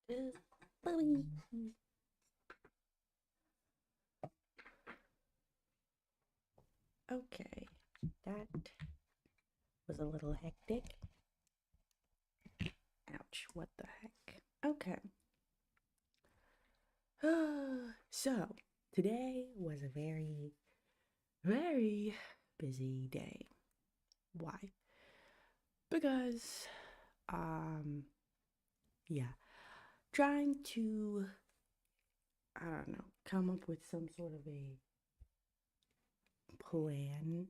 Okay, that was a little hectic. Ouch, what the heck? Okay. So, today was a very, very busy day. Why? Because, um, yeah, trying to, I don't know, come up with some sort of a plan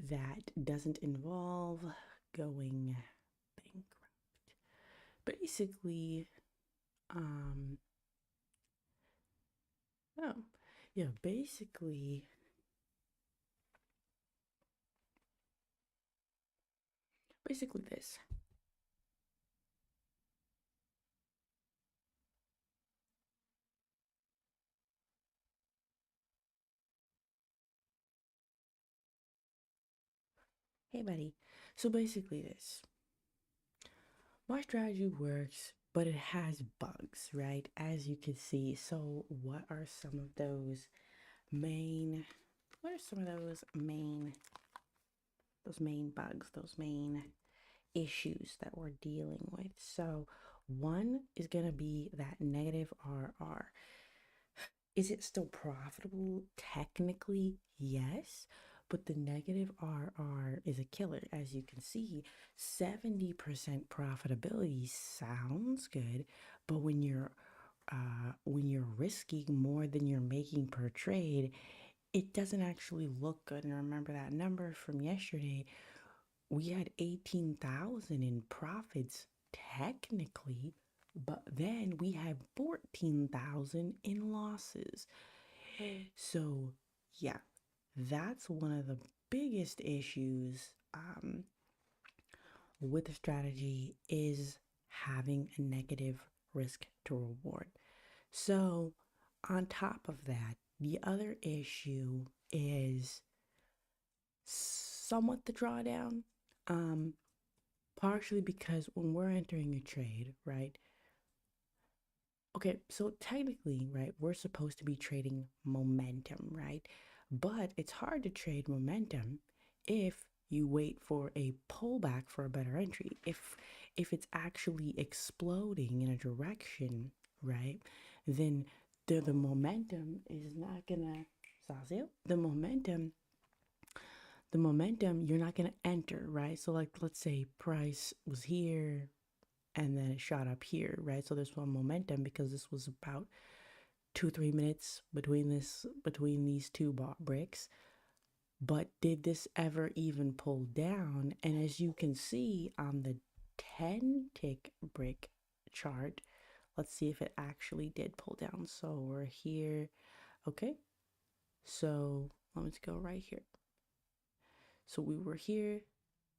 that doesn't involve going bankrupt. Basically, um, oh, yeah, basically this. Hey, buddy. So basically this. My strategy works, but it has bugs, right? As you can see. So what are some of those main, what are some of those main bugs, those main issues that we're dealing with? So one is going to be that negative RR. Is it still profitable? Technically, yes, but the negative RR is a killer. As you can see, 70% profitability sounds good, but when you're risking more than you're making per trade, it doesn't actually look good. And remember that number from yesterday, we had 18,000 in profits technically, but then we had 14,000 in losses. So, yeah, that's one of the biggest issues with the strategy is having a negative risk to reward. So, on top of that, the other issue is somewhat the drawdown. Um, Partially because when we're entering a trade, right? Okay, so technically, right, we're supposed to be trading momentum, right? But it's hard to trade momentum if you wait for a pullback for a better entry. If it's actually exploding in a direction, right? Then the momentum is not gonna the momentum you're not gonna enter, right? So like let's say price was here and then it shot up here, right? So there's one momentum because this was about 2 3 minutes between these two bricks. But did this ever even pull down? And as you can see on the 10 tick brick chart, let's see if it actually did pull down. So we're here. Okay, so let's go right here. So we were here,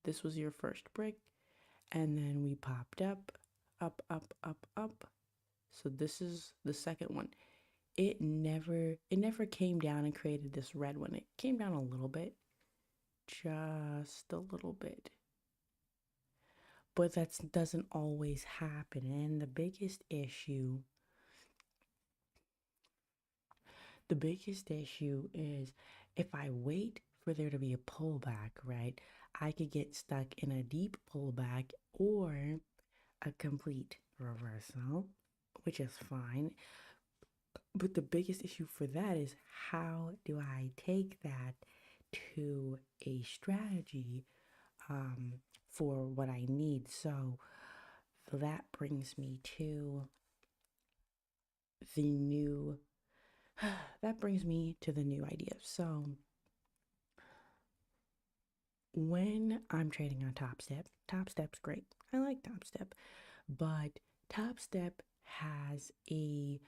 this was your first brick, and then we popped up, up, up, up, up. So this is the second one. It never came down and created this red one. It came down a little bit, just a little bit. But that doesn't always happen. And the biggest issue is if I wait for there to be a pullback, right? I could get stuck in a deep pullback or a complete reversal, which is fine. But the biggest issue for that is how do I take that to a strategy for what I need? So that brings me to the new that brings me to the new idea. So when I'm trading on Top Step's great. I like Top Step, but Top Step has a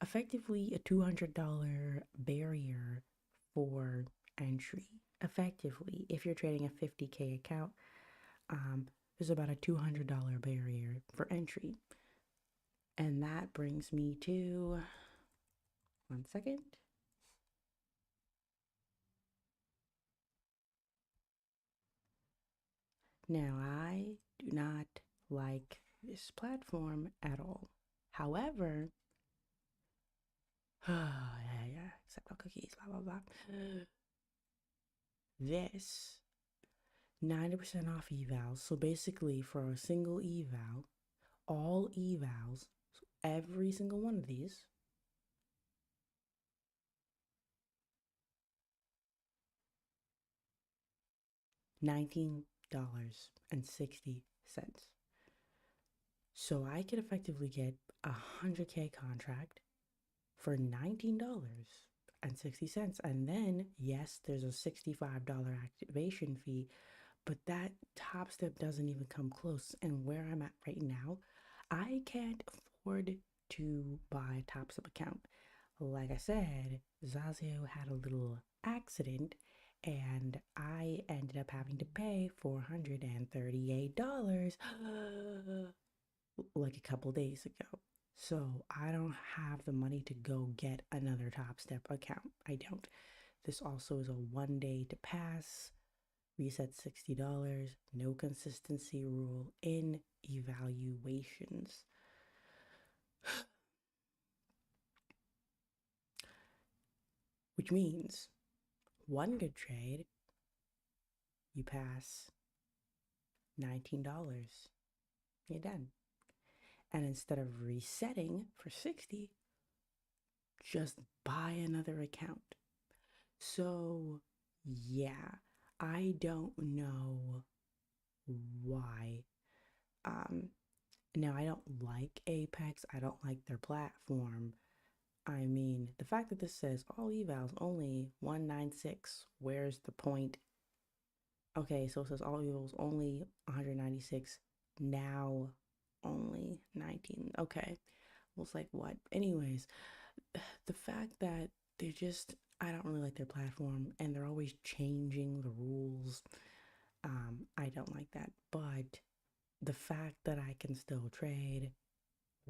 effectively a $200 barrier for entry. Effectively, if you're trading a 50K account, there's about a $200 barrier for entry. And that brings me to 1 second. Now, I do not like this platform at all. However, yeah, except for cookies, blah, blah, blah. This 90% off evals. So basically, for a single eval, all evals, so every single one of these, $19.60. So I could effectively get a 100K contract for $19.60. And then, yes, there's a $65 activation fee, but that Top Step doesn't even come close. And where I'm at right now, I can't afford to buy a Top Step account. Like I said, Zazio had a little accident and I ended up having to pay $438 like a couple days ago. So I don't have the money to go get another Top Step account. I don't. This also is a 1 day to pass, reset $60, no consistency rule in evaluations. Which means one good trade, you pass $19. You're done. And instead of resetting for 60, just buy another account. So, yeah, I don't know why. Um, Now I don't like Apex. I don't like their platform. I mean, the fact that this says all evals only 196, where's the point? Okay, so it says all evals only 196, now only 19. Okay, well, it's like what? Anyways, the fact that they're just, I don't really like their platform and they're always changing the rules. I don't like that. But the fact that I can still trade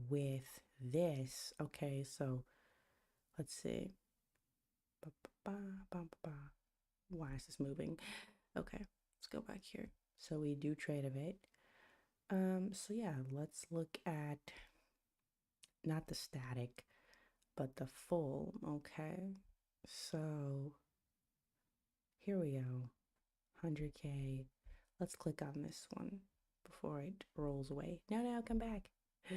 with this, okay, so let's see. Why is this moving? Okay, let's go back here. So we do trade a bit. So yeah, let's look at not the static, but the full. Okay, so here we go. 100K. Let's click on this one before it rolls away. No, come back. Why?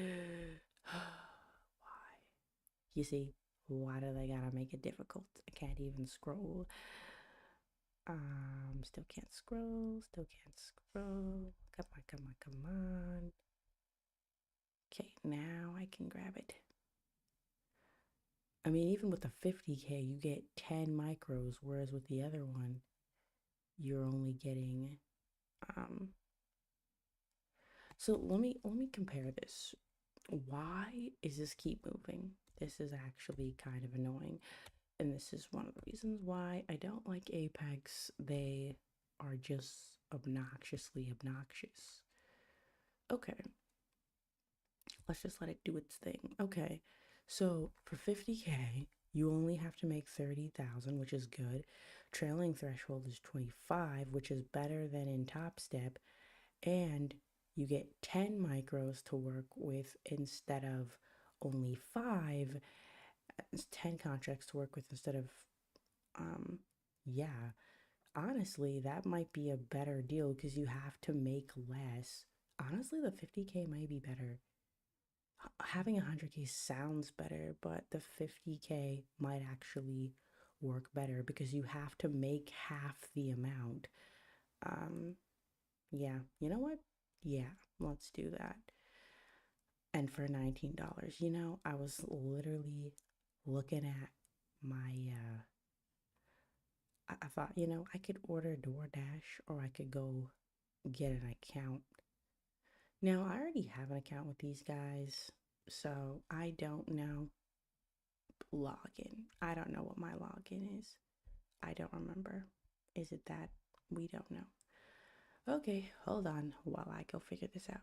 You see, why do they gotta make it difficult? I can't even scroll. Still can't scroll. Still can't scroll. Come on. Okay, now I can grab it. I mean, even with the 50K, you get 10 micros, whereas with the other one, you're only getting so let me compare this. Why is this keep moving? This is actually kind of annoying. And this is one of the reasons why I don't like Apex. They are just obnoxiously obnoxious. Okay, let's just let it do its thing. Okay, so for 50K, you only have to make 30,000, which is good. Trailing threshold is 25, which is better than in Top Step. And you get 10 micros to work with instead of only 5. It's 10 contracts to work with instead of, yeah, honestly, that might be a better deal because you have to make less. Honestly, the 50K might be better. Having 100K sounds better, but the 50K might actually work better because you have to make half the amount. Um, yeah, you know what? Yeah, let's do that. And for $19, I was literally looking at my I thought, I could order DoorDash or I could go get an account. Now, I already have an account with these guys, so I don't know login. I don't know what my login is. I don't remember. Is it that? We don't know. Okay, hold on while I go figure this out.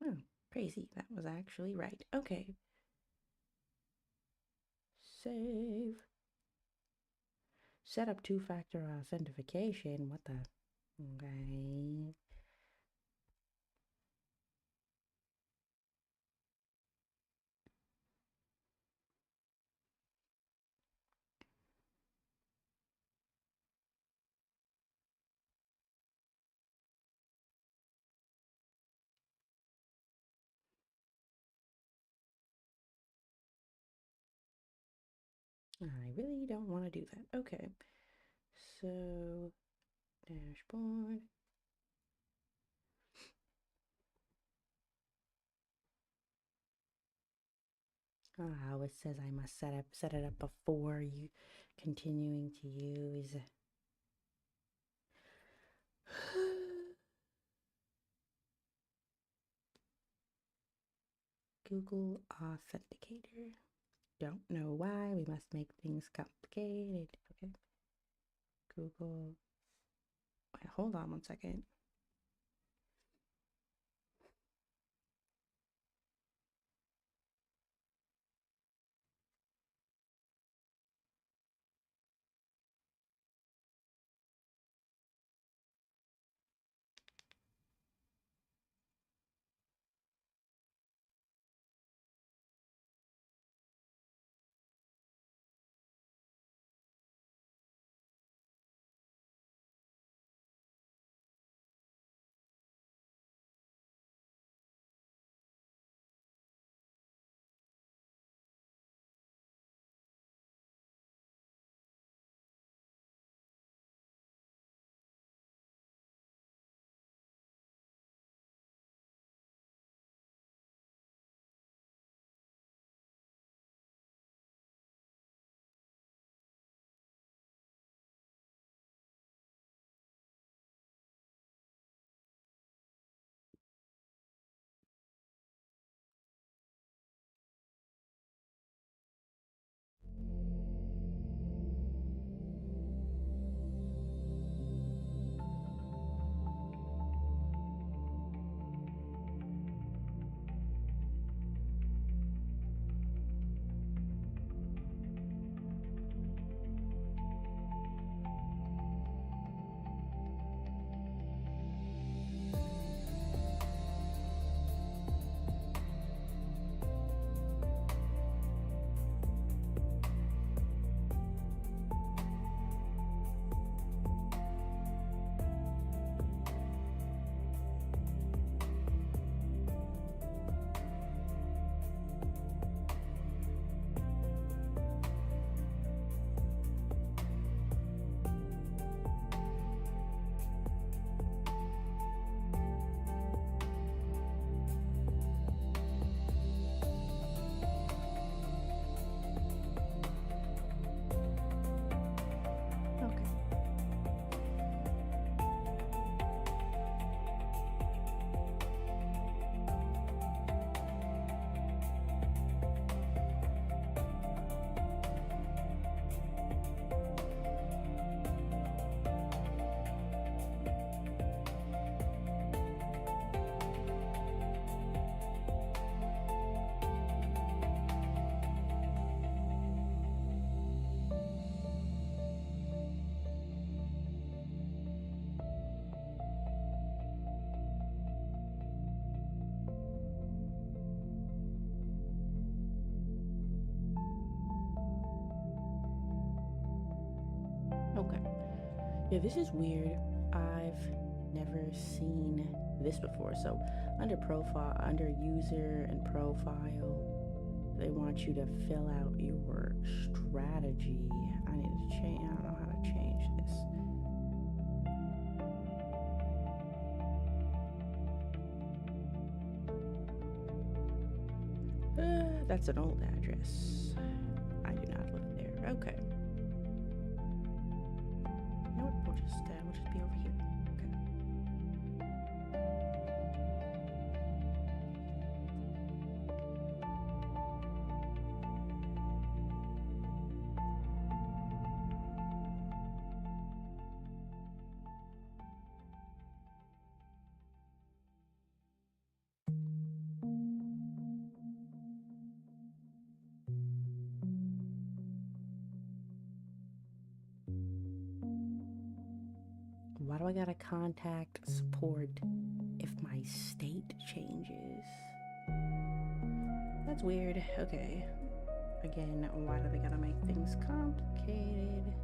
Oh, crazy. That was actually right. Okay. Save. Set up two-factor authentication. What the? Okay. I really don't want to do that. Okay. So, dashboard. Oh, it says I must set it up before you continuing to use. Google Authenticator. Don't know why we must make things complicated. Okay. Google. Wait, hold on 1 second. Okay. Okay. Yeah, this is weird. I've never seen this before. So, under profile, under user and profile, they want you to fill out your strategy. I need to change, I don't know how to change this. That's an old address. I do not live there. Okay. You know what? We'll just be over here. Why do I gotta contact support if my state changes? That's weird. Okay. Again, why do they gotta make things complicated?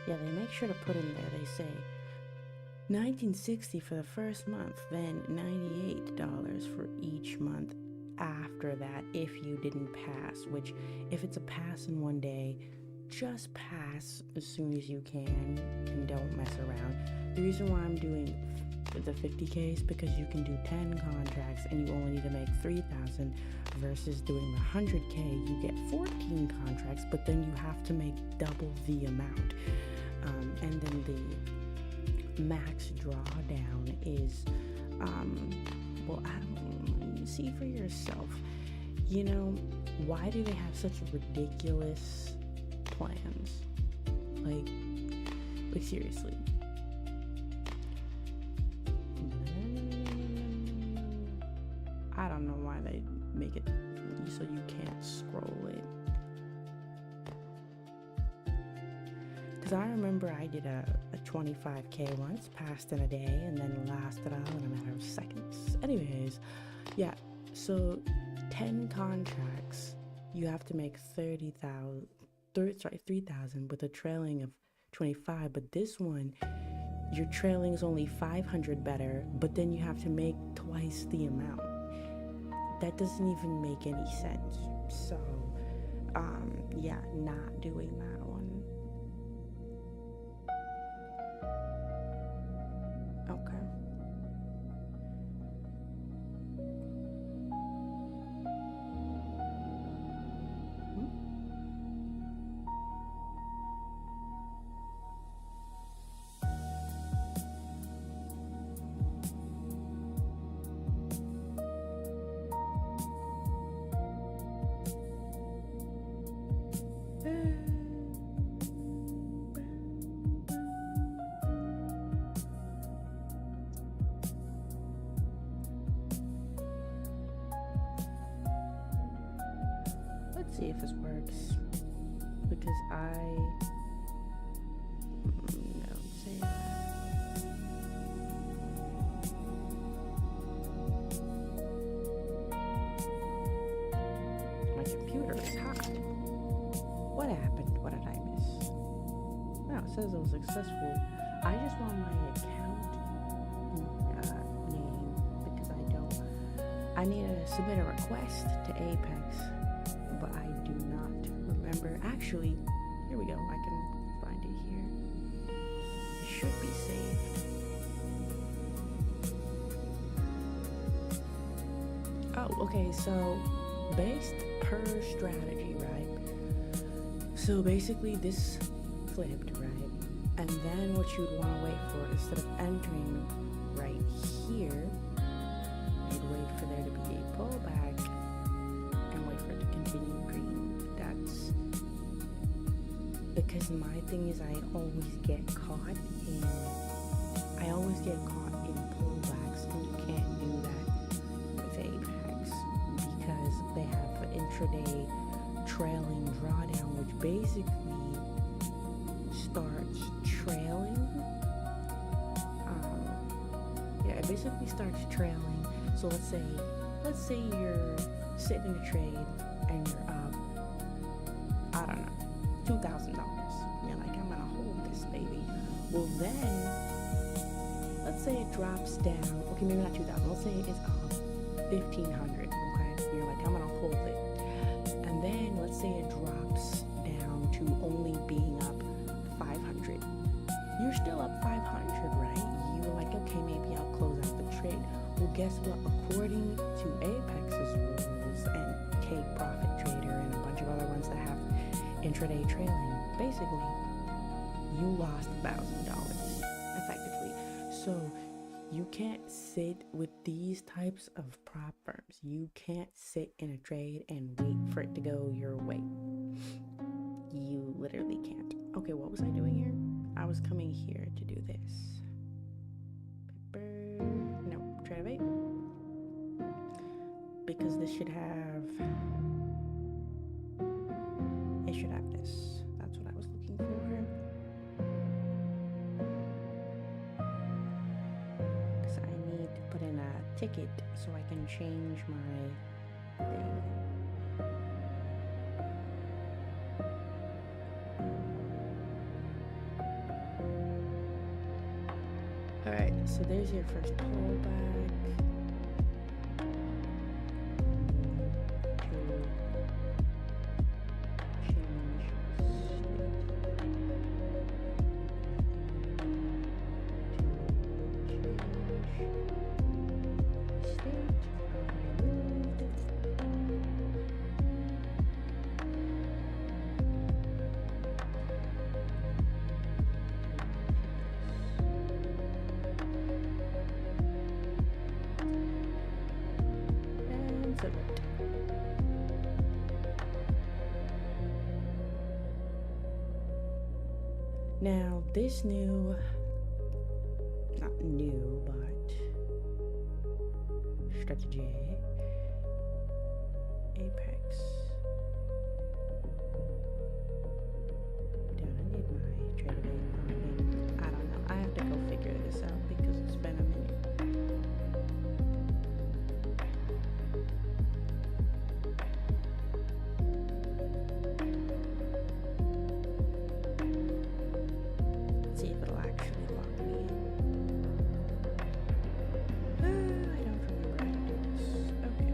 Yeah, they make sure to put in there, they say $19.60 for the first month, then $98 for each month after that if you didn't pass, which if it's a pass in one day, just pass as soon as you can and don't mess around. The reason why I'm doing the 50Ks because you can do 10 contracts and you only need to make 3,000 versus doing the 100K, you get 14 contracts, but then you have to make double the amount. And then the max drawdown is, well, I don't, you see for yourself, you know, why do they have such ridiculous plans? Like seriously. I don't know why they make it so you can't scroll it. Because I remember I did a 25K once, passed in a day, and then lasted out in a matter of seconds. Anyways, yeah, so 10 contracts, you have to make 3,000 with a trailing of 25, but this one, your trailing is only 500 better, but then you have to make twice the amount. That doesn't even make any sense. So, yeah, not doing that one. Okay. Let's see if this works, because no, say that. My computer is hot. What happened? What did I miss? No, it says it was successful. I just want my account name because I need to submit a request to Apex, but I do not remember. Actually, here we go. I can find it here. It should be saved. Oh, okay. So based per strategy, right? So basically this flipped, right? And then what you'd want to wait for, instead of entering right here, you'd wait for there to be a pullback and wait for it to continue green. That's because my thing is I always get caught in pullbacks, and you can't do that with Apex because they have an intraday trailing drawdown, which basically starts trailing. It basically starts trailing. So let's say you're sitting in a trade and you're up, I don't know, $2,000. You're like, I'm gonna hold this baby. Well then, let's say it drops down. Okay, maybe not 2,000. Let's say it's up 1,500. Okay, you're like, I'm gonna hold it. And then let's say it drops down to only being up 500. You're still up 500, right? You're like, okay, maybe I'll close out the trade. Well, guess what? According to Apex's rules and Take Profit Trader and a bunch of other ones that have intraday trailing, basically, you lost $1,000 effectively. So you can't sit with these types of prop firms. You can't sit in a trade and wait for it to go your way. You literally can't. Okay, what was I doing here? I was coming here to do this. No, trade of 8. Because this should have... It should have this. That's what I was looking for. Because I need to put in a ticket so I can change my thing. Alright, so there's your first pullback. Now, this new, not new, but strategy, Apex. Do I need my trader login? I don't know. I have to go figure this out because it's been a minute. See if it'll actually log me in. I don't remember how to do this. Okay.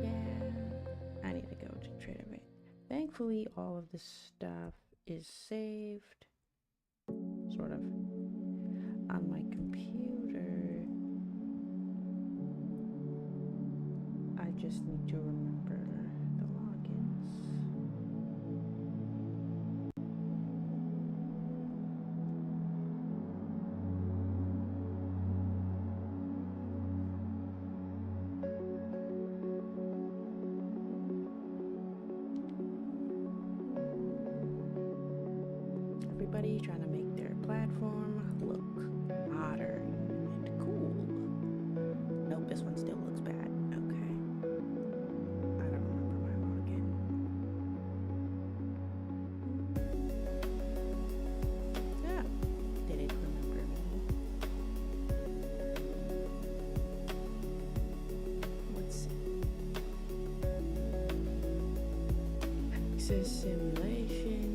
Yeah, I need to go to TraderVate. Thankfully, all of this stuff is saved, sort of, on my computer. I just need to remember the logins. Everybody trying to make their platform look modern and cool. Nope, this one still looks bad. Okay. I don't remember my login. Yeah, did it remember me? Let's see. Access simulation.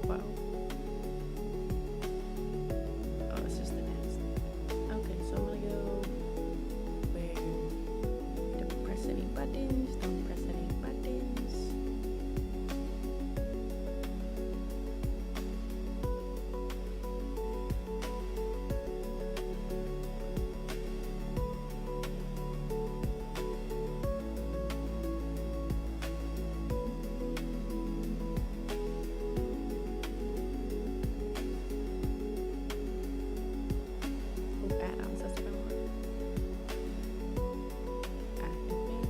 Wow. Oh, this is the next. Okay, so I'm gonna go where don't press any buttons, don't press any buttons. Oh, add-ons, that's gonna work. Activate.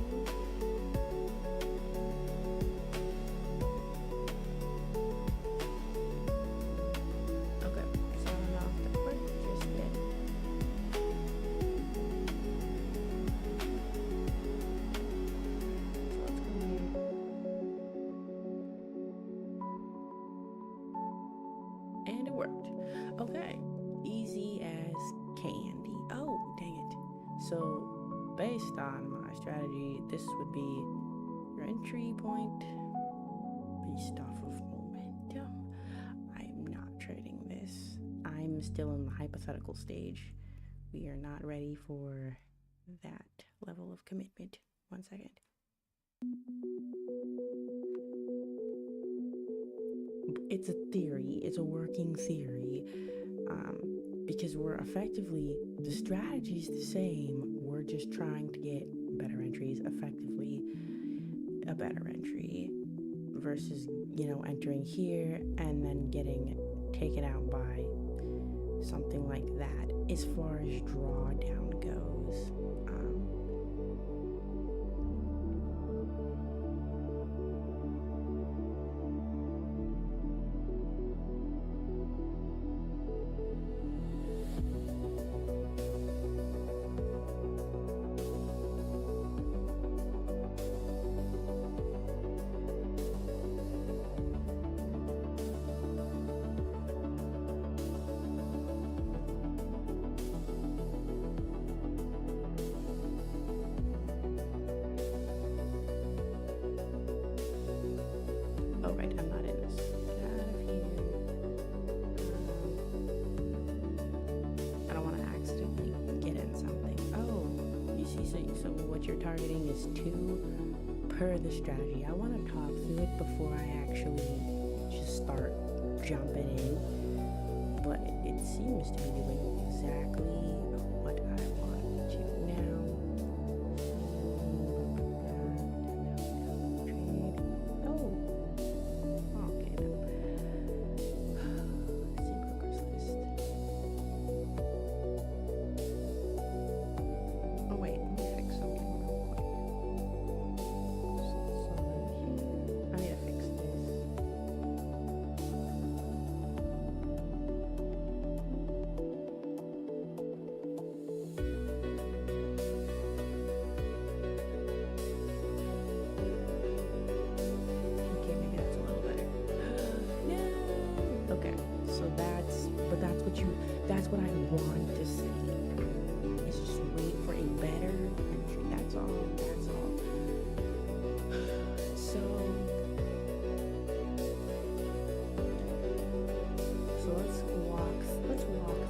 Okay, so I don't know if that worked just yet. So let's go here. And it worked. Okay, easy as candy. Oh, dang it. So, based on my strategy, this would be your entry point based off of momentum. I'm not trading this. I'm still in the hypothetical stage. We are not ready for that level of commitment. 1 second. It's a theory, it's a working theory, because we're effectively, the strategy's the same, we're just trying to get better entries, effectively a better entry, versus, you know, entering here and then getting taken out by something like that. As far as drawdown goes, oh right, I'm not in this. Get out of here. I don't want to accidentally get in something. Oh, you see, so what you're targeting is 2 per the strategy. I want to talk through it before I actually just start jumping in. But it seems to be doing exactly what I want to now. Trade. Oh, okay then. See brokers list. Oh wait, let me fix something real quick. So I need to fix this. Okay, maybe that's a little better. No. Okay, so that's what I want to see. It's just wait for a better entry. That's all. That's all. So let's walk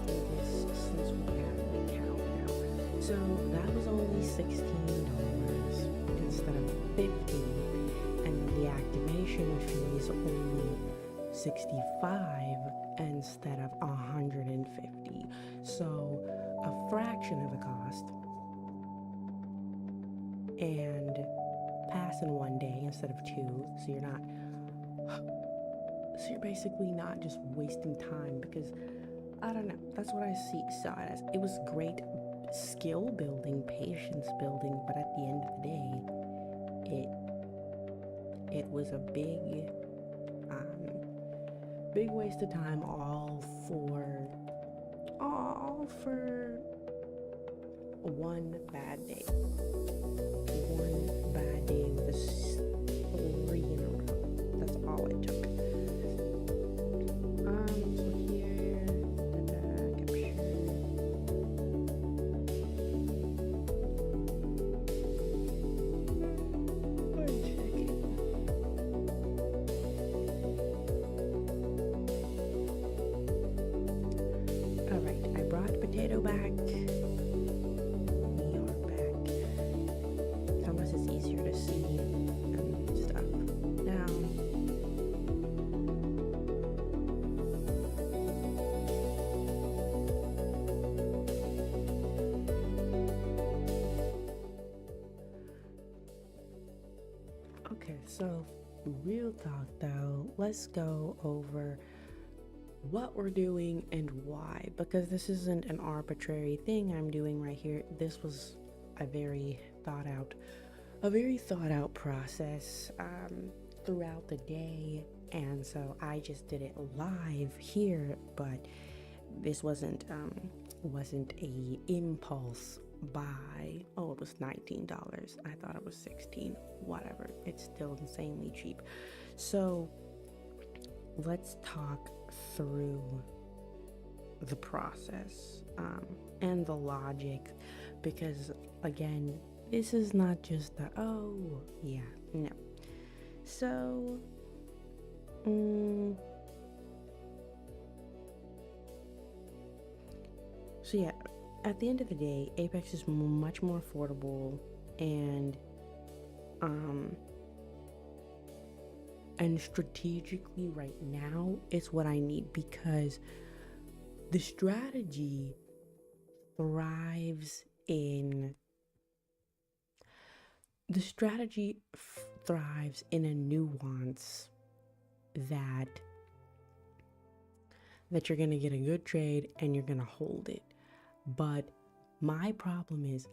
through this since we have the account now. So that was only $16 instead of 50, and the activation fee is only 65 instead of 150. So a fraction of the cost, and pass in one day instead of two. So you're basically not just wasting time, because I don't know, that's what I saw it as. It was great skill building, patience building, but at the end of the day, it was a big waste of time, all for one bad day. One bad day with a 3 in a row. That's all it took. So here, capture. One second. Alright, I brought potato back. We are back. Unless it's easier to see and stuff. Now, okay, so real talk though, let's go over what we're doing and why, because this isn't an arbitrary thing I'm doing right here. This was a very thought out process throughout the day, and so I just did it live here. But this wasn't a impulse buy. Oh, it was $19. I thought it was 16. Whatever, it's still insanely cheap. So let's talk through the process and the logic, because again, this is not just the oh yeah, no. So so yeah, at the end of the day, Apex is much more affordable, and strategically right now it's what I need, because the strategy thrives in a nuance that you're gonna get a good trade and you're gonna hold it. But my problem is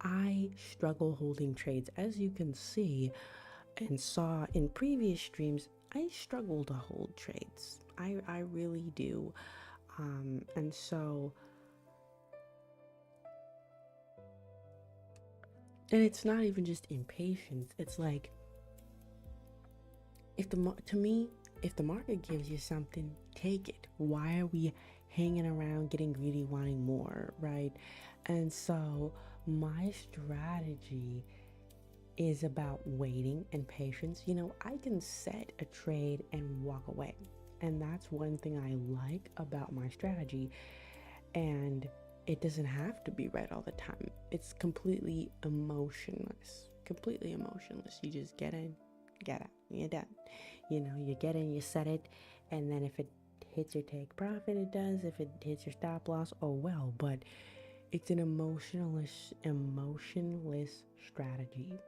I struggle holding trades. As you can see and saw in previous streams, I struggle to hold trades. I really do. And so, and it's not even just impatience. It's like, if the market gives you something, take it. Why are we hanging around getting greedy, wanting more, right? And so my strategy is about waiting and patience. You know, I can set a trade and walk away, and that's one thing I like about my strategy. And it doesn't have to be right all the time. It's completely emotionless. You just get in, get out, you're done. You know, you get in, you set it, and then if it hits your take profit, it does. If it hits your stop loss, oh well. But it's an emotionless strategy.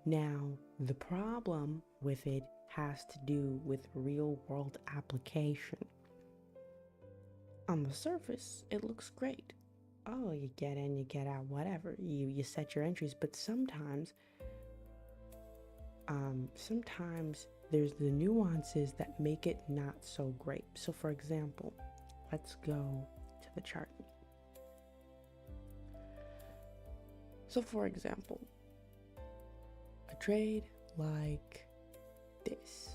Now, the problem with it has to do with real world application. On the surface, it looks great. Oh, you get in, you get out, whatever. You set your entries, but sometimes there's the nuances that make it not so great. So for example, let's go to the chart. So for example, a trade like this.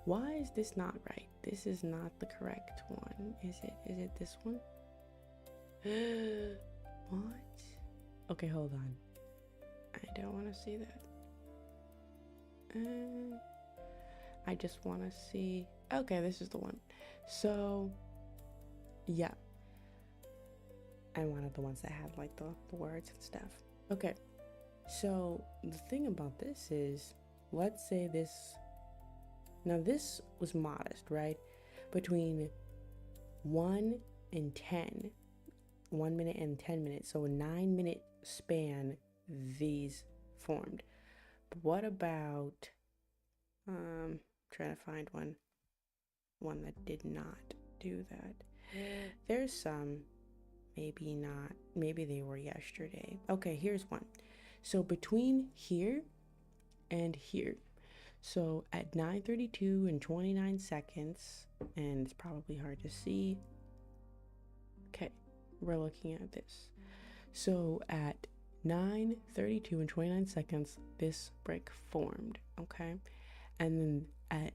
Why is this not right? This is not the correct one. Is it this one? What? Okay, hold on. I don't want to see that. I just want to see. Okay, this is the one. So, yeah. I wanted the ones that had like the words and stuff. Okay. So, the thing about this is, let's say this. Now, this was modest, right? Between 1 and 10. 1 minute and 10 minutes. So, a 9-minute span, these formed. But what about, trying to find one that did not do that. There's some, maybe not, maybe they were yesterday. Okay, here's one. So between here and here, so at 9:32 and 29 seconds, and it's probably hard to see. Okay, we're looking at this. So at 9:32 and 29 seconds, this break formed, okay? And then at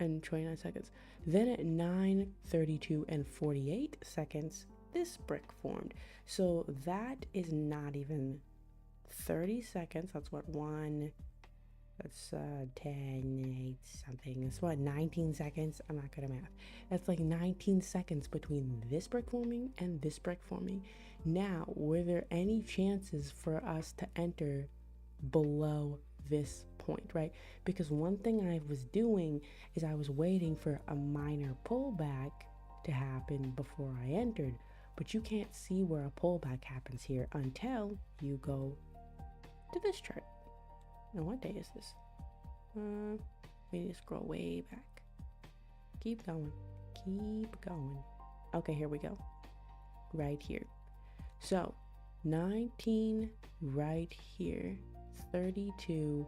and 29 seconds. Then at 9:32 and 48 seconds, this brick formed. So that is not even 30 seconds. That's what that's 10, 8 something. That's what, 19 seconds? I'm not good at math. That's like 19 seconds between this brick forming and this brick forming. Now, were there any chances for us to enter below this point, right? Because one thing I was doing is I was waiting for a minor pullback to happen before I entered. But you can't see where a pullback happens here until you go to this chart. Now, what day is this? We need to scroll way back. Keep going. Keep going. Okay, here we go. Right here. So, 19 right here. 32,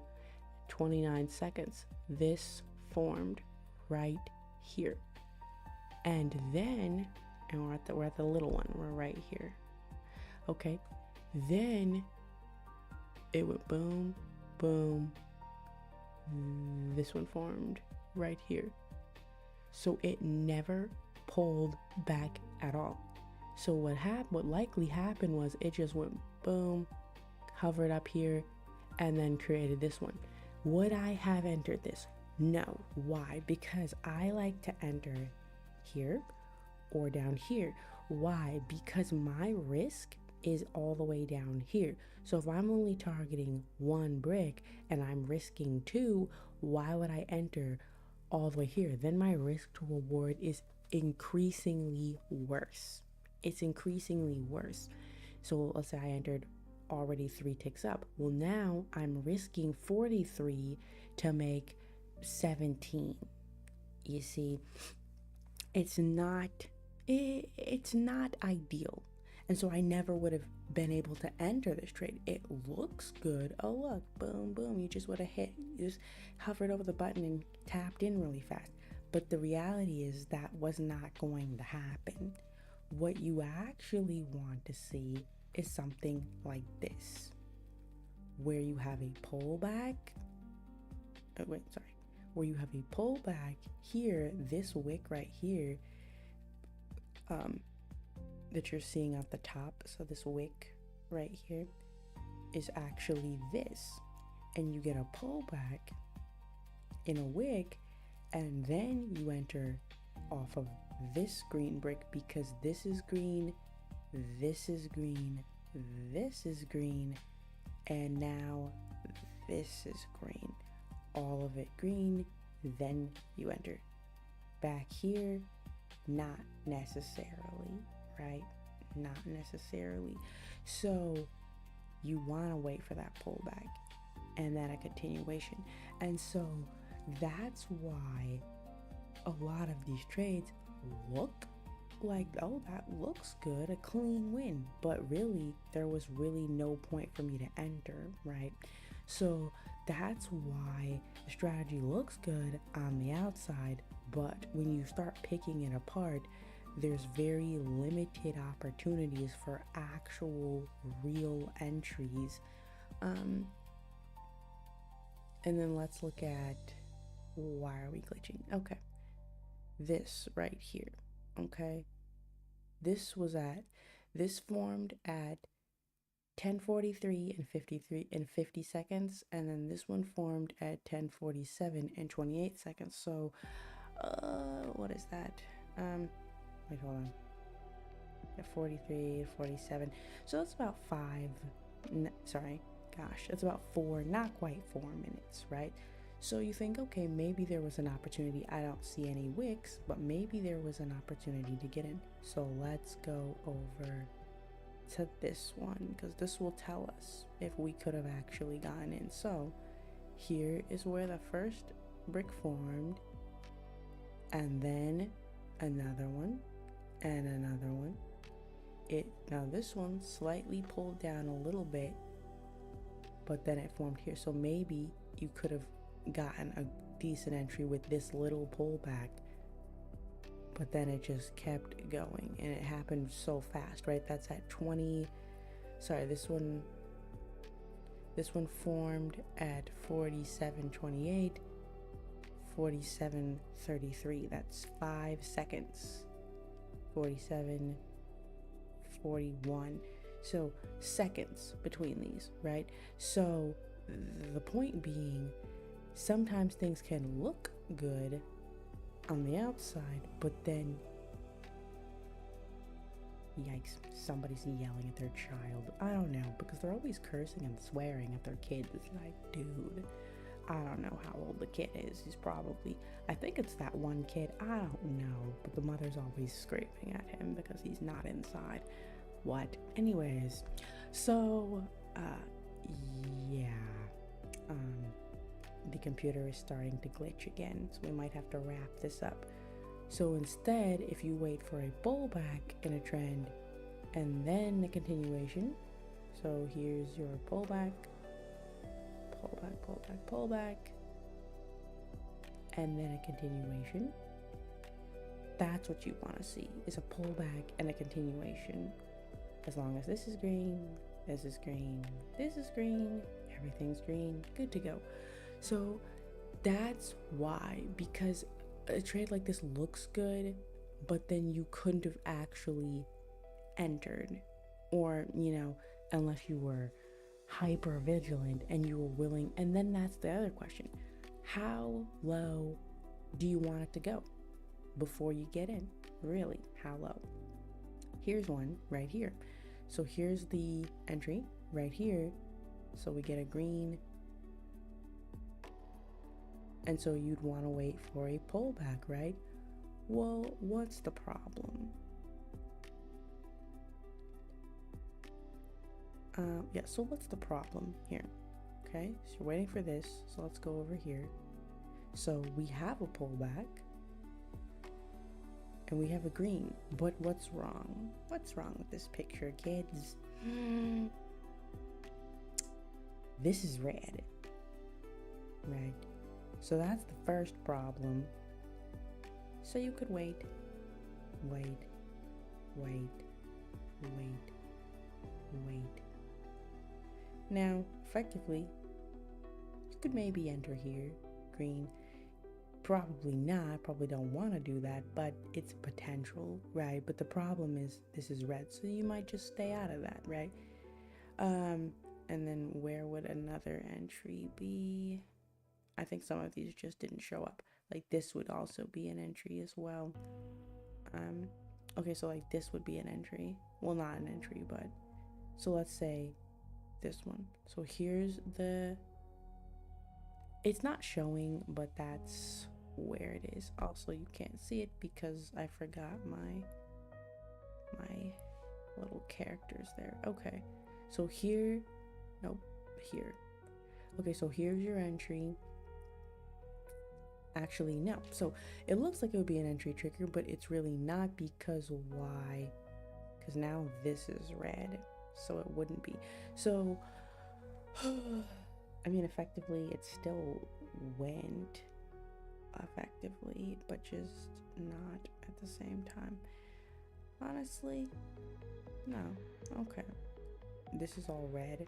29 seconds. This formed right here. And then, and we're at the little one. We're right here. Okay. Then it went boom, boom. This one formed right here. So it never pulled back at all. So what likely happened was it just went boom, hovered up here, and then created this one. Would I have entered this? No. Why? Because I like to enter here or down here. Why? Because my risk is all the way down here. So if I'm only targeting one brick and I'm risking 2, why would I enter all the way here? Then my risk to reward is increasingly worse. It's increasingly worse. So let's say I entered already 3 ticks up. Well, now I'm risking 43 to make 17. You see, it's not ideal. And so I never would have been able to enter this trade. It looks good. Oh, look, boom, boom. You just would have hit. You just hovered over the button and tapped in really fast. But the reality is that was not going to happen. What you actually want to see is something like this, where you have a pullback. Where you have a pullback here, this wick right here, that you're seeing at the top. So this wick right here is actually this, and you get a pullback in a wick, and then you enter off of this green brick, because this is green, this is green, this is green, and now this is green, all of it green, then you enter. Back here, not necessarily, right? Not necessarily. So you want to wait for that pullback and then a continuation. And so that's why a lot of these trades look like, oh, that looks good, a clean win, but really there was really no point for me to enter, right? So that's why the strategy looks good on the outside, but when you start picking it apart, there's very limited opportunities for actual real entries. And then let's look at, why are we glitching? Okay, this right here. Okay, this formed at 10:43 and 50 seconds, and then this one formed at 10:47 and 28 seconds. So what is that? Wait, hold on. Yeah, 43, 47. So that's about that's about 4, not quite 4 minutes, right? So you think, okay, maybe there was an opportunity. I don't see any wicks, but maybe there was an opportunity to get in. So let's go over to this one, because this will tell us if we could have actually gotten in. So here is where the first brick formed, and then another one, and another one. Now this one slightly pulled down a little bit, but then it formed here. So maybe you could have gotten a decent entry with this little pullback, but then it just kept going, and it happened so fast, right? That's at 20. Sorry, this one formed at 47:28, 47:33. That's 5 seconds. 47:41. So seconds between these, right? So the point being, sometimes things can look good on the outside, but then, yikes, somebody's yelling at their child. I don't know, because they're always cursing and swearing at their kids. It's like, dude, I don't know how old the kid is. He's probably, I think it's that one kid. I don't know, but the mother's always screaming at him because he's not inside. What? Anyways, so, yeah, the computer is starting to glitch again, so we might have to wrap this up. So instead, if you wait for a pullback in a trend and then a continuation, so here's your pullback, and then a continuation. That's what you want to see, is a pullback and a continuation. As long as this is green, this is green, this is green, everything's green, good to go. So that's why, because a trade like this looks good, but then you couldn't have actually entered, or, unless you were hyper vigilant and you were willing. And then that's the other question: how low do you want it to go before you get in? Really, how low? Here's one right here. So here's the entry right here. So we get a green, and so you'd want to wait for a pullback, right? Well, what's the problem? So what's the problem here? Okay, so you're waiting for this, so let's go over here. So we have a pullback, and we have a green, but what's wrong? What's wrong with this picture, kids? This is red, right? So that's the first problem. So you could wait. Now, effectively, you could maybe enter here, green. Probably not, probably don't want to do that, but it's potential, right? But the problem is this is red, so you might just stay out of that, right? And then where would another entry be? I think some of these just didn't show up. Like this would also be an entry as well. Okay, so like this would be an entry. Well, not an entry, but so let's say this one. So here's the It's not showing, but that's where it is. Also, you can't see it because I forgot my little characters there. Okay, so here, nope, here. Okay, so here's your entry. Actually, no. So it looks like it would be an entry trigger, but it's really not, because why? Because now this is red, so it wouldn't be. So, I mean, effectively, it still went effectively, but just not at the same time. Honestly, no. Okay. This is all red.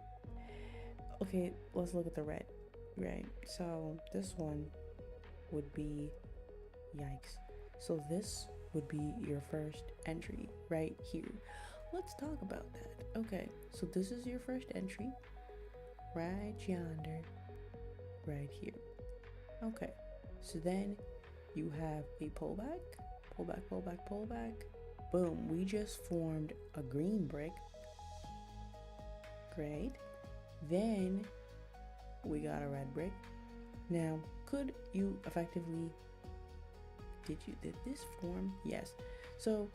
Okay, let's look at the red. Right. So this one would be, yikes. So this would be your first entry right here. Let's talk about that. Okay, so this is your first entry right yonder, right here. Okay, so then you have a pullback, pullback, pullback, pullback. Boom, we just formed a green brick. Great. Then we got a red brick. Now, could you effectively, did this form? Yes. So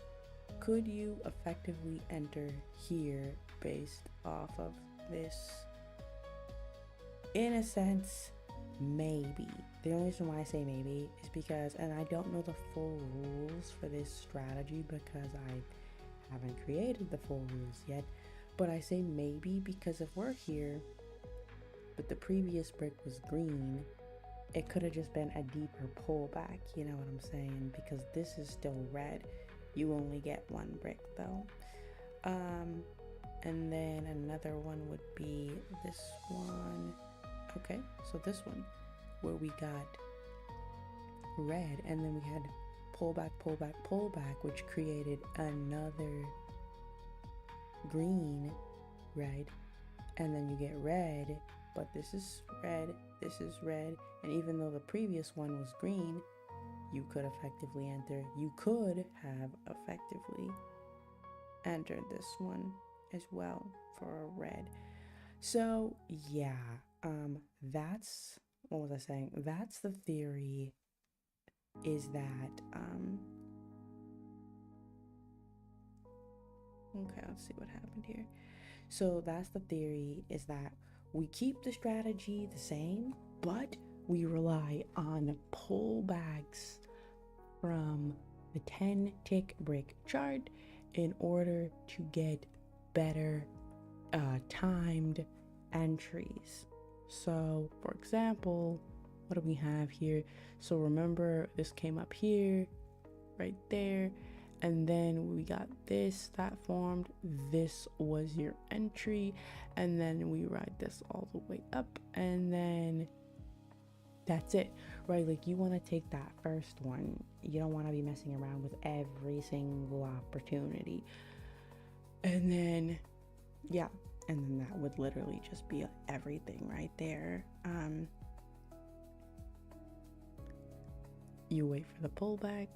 could you effectively enter here based off of this? In a sense, maybe. The only reason why I say maybe is because, and I don't know the full rules for this strategy because I haven't created the full rules yet, but I say maybe because if we're here, but the previous brick was green, it could have just been a deeper pullback, you know what I'm saying? Because this is still red. You only get one brick though. And then another one would be this one. Okay, so this one where we got red, and then we had pullback, pullback, pullback, which created another green, right? And then you get red, but this is red, this is red, and even though the previous one was green, you could effectively enter, you could have effectively entered this one as well for a red. So yeah, that's, what was I saying? That's the theory, is that, okay, let's see what happened here. So that's the theory, is that we keep the strategy the same, but we rely on pullbacks from the 10 tick brick chart in order to get better timed entries. So for example, what do we have here? So remember, this came up here, right there, and then we got this that formed. This was your entry, and then we ride this all the way up, and then that's it, right? Like, you want to take that first one. You don't want to be messing around with every single opportunity. And then, yeah, and then that would literally just be everything right there. You wait for the pullback,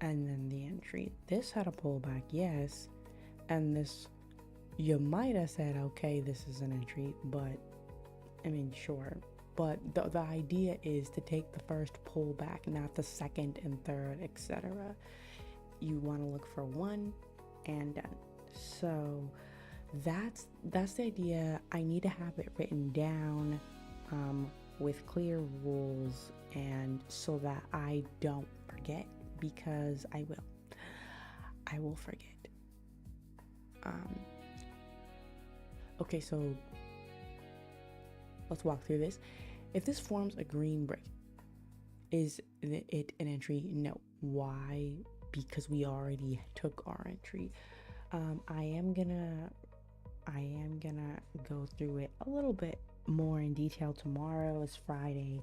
and then the entry. This had a pullback, yes, and this, you might have said, okay, this is an entry, but I mean, sure, but the idea is to take the first pullback, not the second and third, etc. You want to look for one and done. So that's the idea. I need to have it written down with clear rules, and so that I don't forget, because I will forget. Okay, so let's walk through this. If this forms a green brick, is it an entry? No. Why? Because we already took our entry. I am gonna go through it a little bit more in detail tomorrow. Is Friday,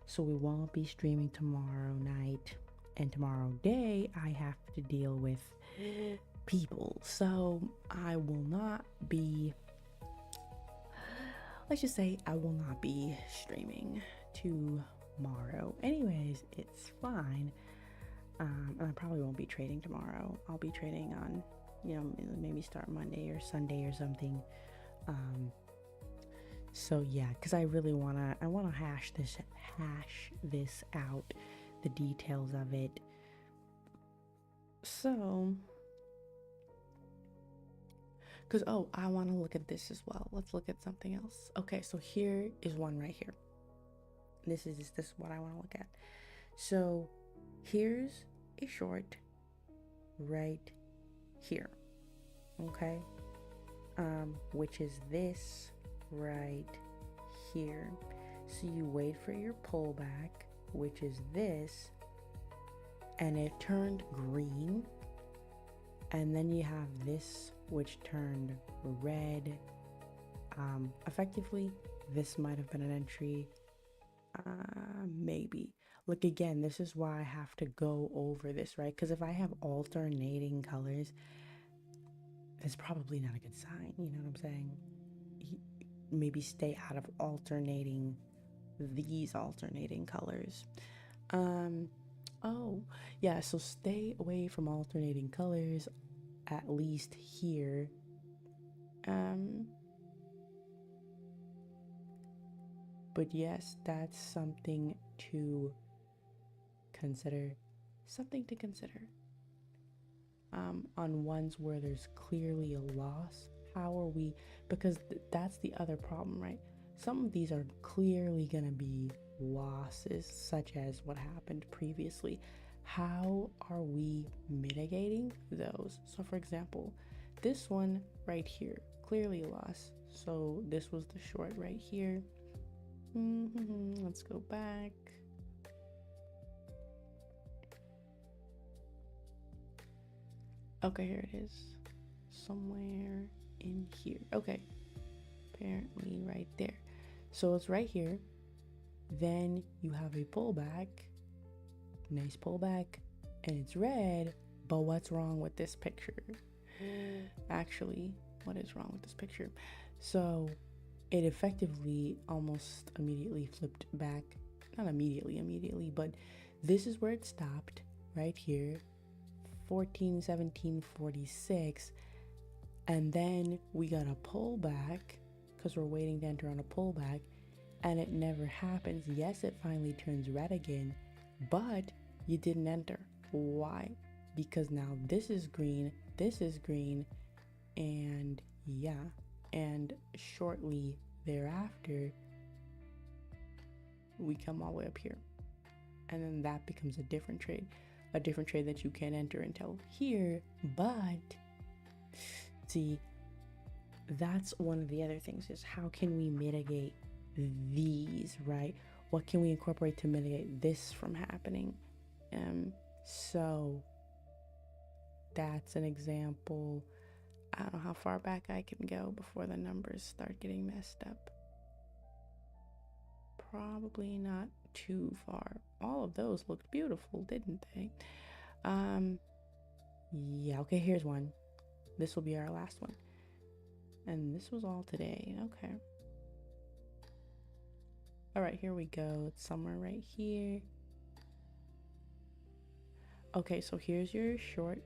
so we won't be streaming tomorrow night, and tomorrow day I have to deal with people, so I will not be, let's just say I will not be streaming tomorrow. Anyways, it's fine. And I probably won't be trading tomorrow. I'll be trading on, maybe start Monday or Sunday or something. So yeah, because I really wanna hash this out, the details of it. So, because oh, I want to look at this as well. Let's look at something else. Okay, so here is one right here. This is what I want to look at. So here's a short right here. Okay, which is this right here. So you wait for your pullback, which is this, and it turned green. And then you have this, which turned red. Effectively, this might have been an entry. Maybe. Look, again, this is why I have to go over this, right? Because if I have alternating colors, that's probably not a good sign. You know what I'm saying? Maybe stay out of these alternating colors. Oh, yeah, so stay away from alternating colors, at least here. But yes, that's something to consider. Something to consider. On ones where there's clearly a loss, how are we? Because that's the other problem, right? Some of these are clearly going to be losses, such as what happened previously. How are we mitigating those? So, for example, this one right here, clearly a loss. So, this was the short right here. Let's go back. Okay, here it is. Somewhere in here. Okay. Apparently right there. So it's right here. Then you have a pullback. Nice pullback. And it's red. But what's wrong with this picture? Actually, what is wrong with this picture? So it effectively almost immediately flipped back. Not immediately, but this is where it stopped. Right here. 14, 17, 46. And then we got a pullback because we're waiting to enter on a pullback, and it never happens. Yes, it finally turns red again, but you didn't enter. Why? Because now this is green, and yeah, and shortly thereafter, we come all the way up here. And then that becomes a different trade that you can't enter until here. But see, that's one of the other things, is how can we mitigate these, right? What can we incorporate to mitigate this from happening? So that's an example. I don't know how far back I can go before the numbers start getting messed up. Probably not too far. All of those looked beautiful, didn't they? Yeah, okay, here's one. This will be our last one. And this was all today. Okay. All right, here we go. It's somewhere right here. Okay, so here's your short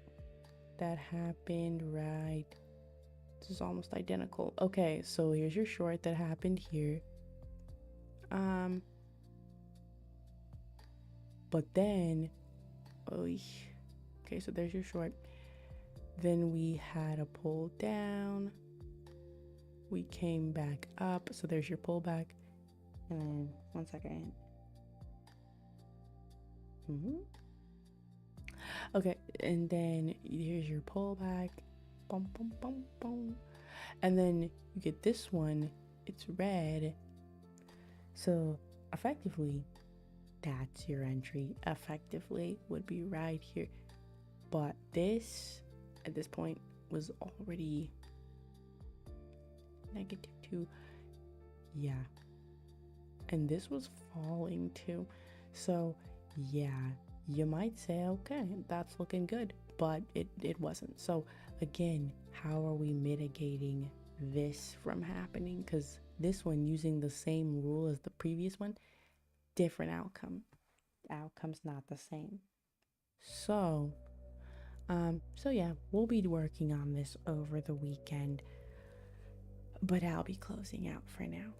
that happened right. This is almost identical. Okay, so here's your short that happened here. But then, okay, so there's your short. Then we had a pull down. We came back up. So there's your pullback. And then, 1 second. Okay, and then here's your pullback. Boom, boom, boom, boom. And then you get this one. It's red. So effectively, that's your entry. Effectively would be right here. But this, at this point, was already -2. Yeah. And this was falling too. So yeah, you might say, okay, that's looking good, but it wasn't. So again, how are we mitigating this from happening? Because this one, using the same rule as the previous one, different outcome. The outcome's not the same. So yeah, we'll be working on this over the weekend, but I'll be closing out for now.